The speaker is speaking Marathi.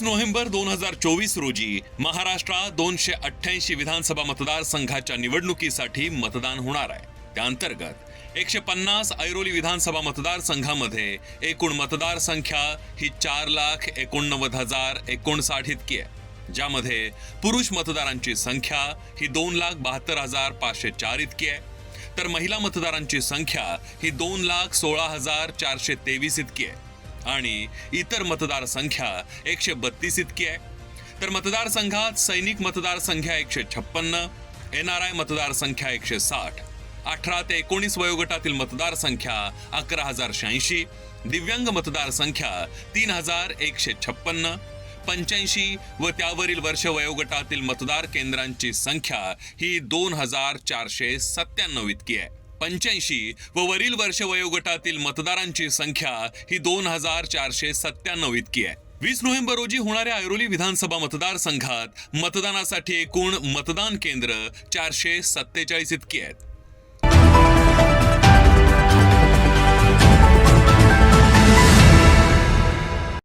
20 नोव्हेंबर 2024 रोजी महाराष्ट्रात 288 विधानसभा मतदारसंघाच्या निवडणुकीसाठी मतदान होणार आहे. त्याअंतर्गत 150 ऐरोली विधानसभा मतदारसंघामध्ये एकूण मतदार संख्या ही 4,89,059 इतकी आहे, ज्यामध्ये पुरुष मतदारांची संख्या ही 2,72,504 इतकी आहे, तर महिला मतदारांची संख्या ही 2,16,423 इतकी आहे आणि इतर मतदार संख्या 132 इतकी आहे. तर मतदारसंघात सैनिक मतदार संख्या 156, NRI मतदार संख्या 160, 18 ते 19 वयोगटातील मतदार संख्या 11,086, दिव्यांग मतदार संख्या 3,156, 85 व त्यावरील वर्ष वयोगटातील मतदार केंद्रांची संख्या ही 2,497 इतकी आहे. 85 व वरील वर्ष वयोगटातील मतदारांची संख्या ही 2,497 इतकी आहे. 20 नोव्हेंबर रोजी होणाऱ्या ऐरोली विधानसभा मतदारसंघात मतदानासाठी एकूण मतदान केंद्र 447 इतकी आहेत.